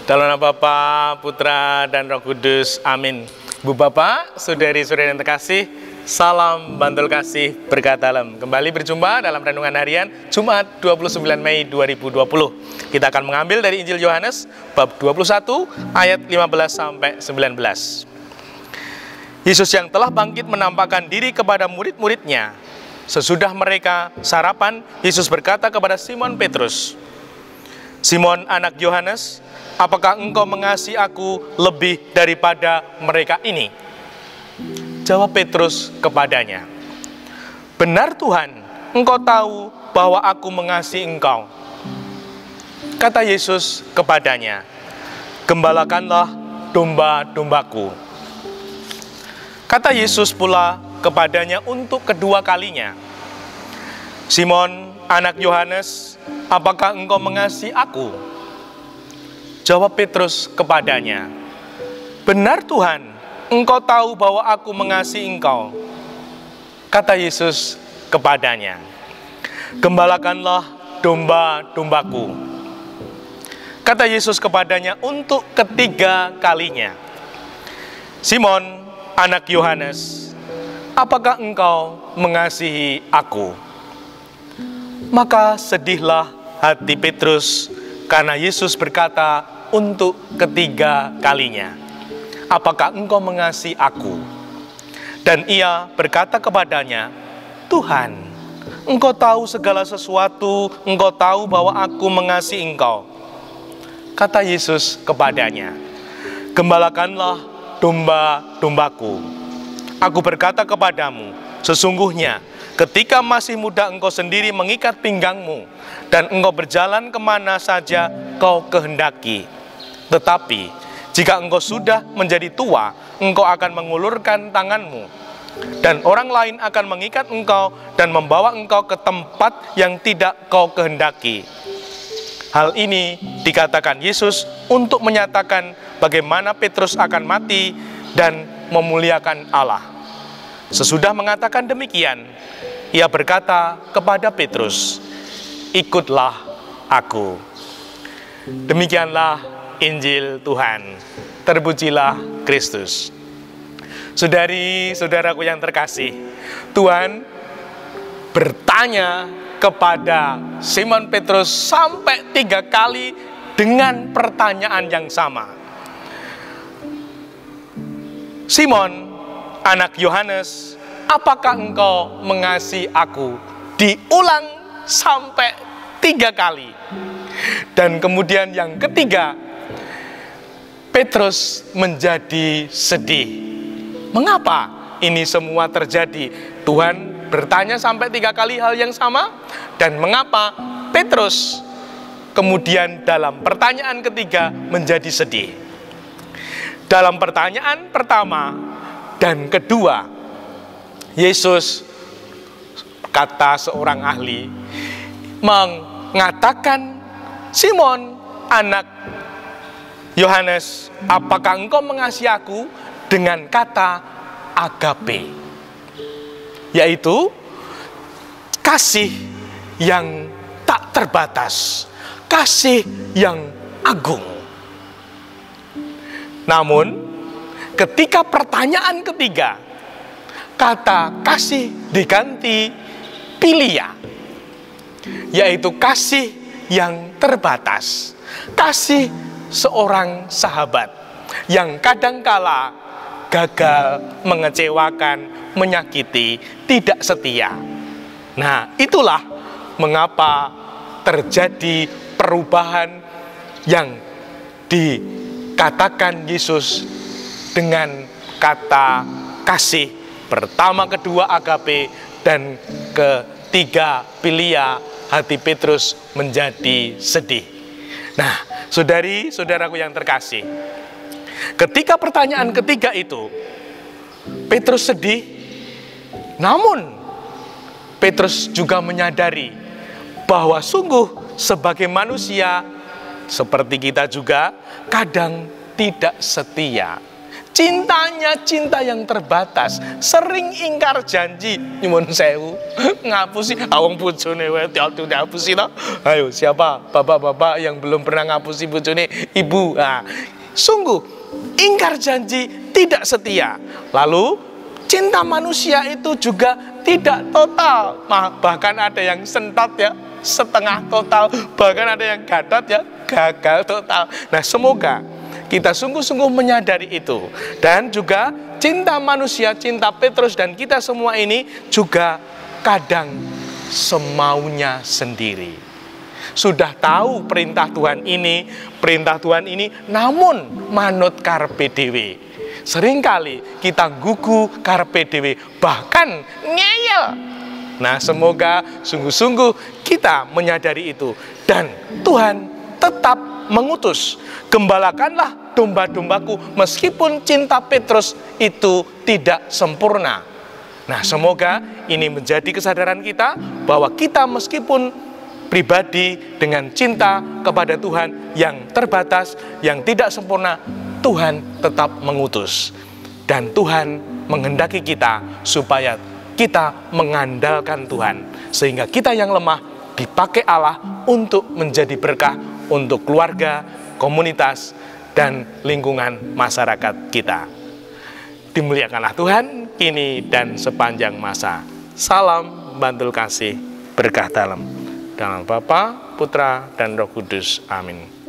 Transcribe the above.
Dalam nama Bapa, Putra, dan Roh Kudus. Amin. Bu Bapak, saudari-saudari yang terkasih, salam bantul kasih berkat dalam. Kembali berjumpa dalam renungan harian Jumat 29 Mei 2020. Kita akan mengambil dari Injil Yohanes bab 21 ayat 15 sampai 19. Yesus yang telah bangkit menampakkan diri kepada murid-muridnya. Sesudah mereka sarapan, Yesus berkata kepada Simon Petrus, "Simon anak Yohanes, apakah engkau mengasihi aku lebih daripada mereka ini?" Jawab Petrus kepadanya, "Benar Tuhan, engkau tahu bahwa aku mengasihi engkau." Kata Yesus kepadanya, "Gembalakanlah domba-dombaku." Kata Yesus pula kepadanya untuk kedua kalinya, "Simon anak Yohanes, apakah engkau mengasihi aku?" Jawab Petrus kepadanya, "Benar Tuhan, engkau tahu bahwa aku mengasihi engkau." Kata Yesus kepadanya, "Gembalakanlah domba-dombaku." Kata Yesus kepadanya untuk ketiga kalinya, "Simon anak Yohanes, apakah engkau mengasihi aku?" Maka sedihlah hati Petrus karena Yesus berkata untuk ketiga kalinya, "Apakah engkau mengasihi aku?" Dan ia berkata kepadanya, "Tuhan, engkau tahu segala sesuatu, engkau tahu bahwa aku mengasihi engkau." Kata Yesus kepadanya, "Gembalakanlah domba-dombaku. Aku berkata kepadamu, sesungguhnya ketika masih muda engkau sendiri mengikat pinggangmu, dan engkau berjalan kemana saja kau kehendaki. Tetapi jika engkau sudah menjadi tua, engkau akan mengulurkan tanganmu, dan orang lain akan mengikat engkau dan membawa engkau ke tempat yang tidak kau kehendaki." Hal ini dikatakan Yesus untuk menyatakan bagaimana Petrus akan mati dan memuliakan Allah. Sesudah mengatakan demikian, ia berkata kepada Petrus, "Ikutlah aku." Demikianlah Injil Tuhan. Terpujilah Kristus. Saudari-saudaraku yang terkasih, Tuhan bertanya kepada Simon Petrus sampai 3 kali dengan pertanyaan yang sama. "Simon, anak Yohanes, apakah engkau mengasihi aku?" Diulang sampai 3 kali. Dan kemudian yang ketiga, Petrus menjadi sedih. Mengapa ini semua terjadi? Tuhan bertanya sampai 3 kali hal yang sama. Dan mengapa Petrus kemudian dalam pertanyaan ketiga menjadi sedih? Dalam pertanyaan pertama dan kedua, Yesus, kata seorang ahli, mengatakan, "Simon, anak Yohanes, apakah engkau mengasihi aku?" dengan kata agape, yaitu kasih yang tak terbatas, kasih yang agung. Namun, ketika pertanyaan ketiga, kata kasih diganti philia, yaitu kasih yang terbatas, kasih seorang sahabat yang kadangkala gagal, mengecewakan, menyakiti, tidak setia. Nah, itulah mengapa terjadi perubahan yang dikatakan Yesus dengan kata kasih pertama, kedua agape, dan ketiga philia. Hati Petrus menjadi sedih. Nah, saudari-saudaraku yang terkasih, ketika pertanyaan ketiga itu Petrus sedih, namun Petrus juga menyadari bahwa sungguh sebagai manusia seperti kita juga kadang tidak setia, Cintanya cinta yang terbatas, sering ingkar janji. Nyuwun sewu, ngapusi awang bojone wae dihapusi to. Ayo, siapa bapak-bapak yang belum pernah ngapusi bojone ibu? Nah, sungguh ingkar janji, tidak setia. Lalu cinta manusia itu juga tidak total. Bahkan ada yang sentot ya, setengah total. Bahkan ada yang gatot ya, gagal total. Nah, semoga kita sungguh-sungguh menyadari itu. Dan juga cinta manusia, cinta Petrus dan kita semua ini juga kadang semaunya sendiri. Sudah tahu perintah Tuhan ini, namun manut karpe dewe. Seringkali kita gugu karpe dewe, bahkan ngeyel. Nah, semoga sungguh-sungguh kita menyadari itu. Dan Tuhan tetap mengutus, gembalakanlah domba-dombaku, meskipun cinta Petrus itu tidak sempurna. Nah, semoga ini menjadi kesadaran kita bahwa kita meskipun pribadi dengan cinta kepada Tuhan yang terbatas, yang tidak sempurna, Tuhan tetap mengutus. Dan Tuhan menghendaki kita supaya kita mengandalkan Tuhan, sehingga kita yang lemah dipakai Allah untuk menjadi berkah untuk keluarga, komunitas, dan lingkungan masyarakat kita. Dimuliakanlah Tuhan kini dan sepanjang masa. Salam bantul kasih, berkah dalam Bapa, Putra, dan Roh Kudus. Amin.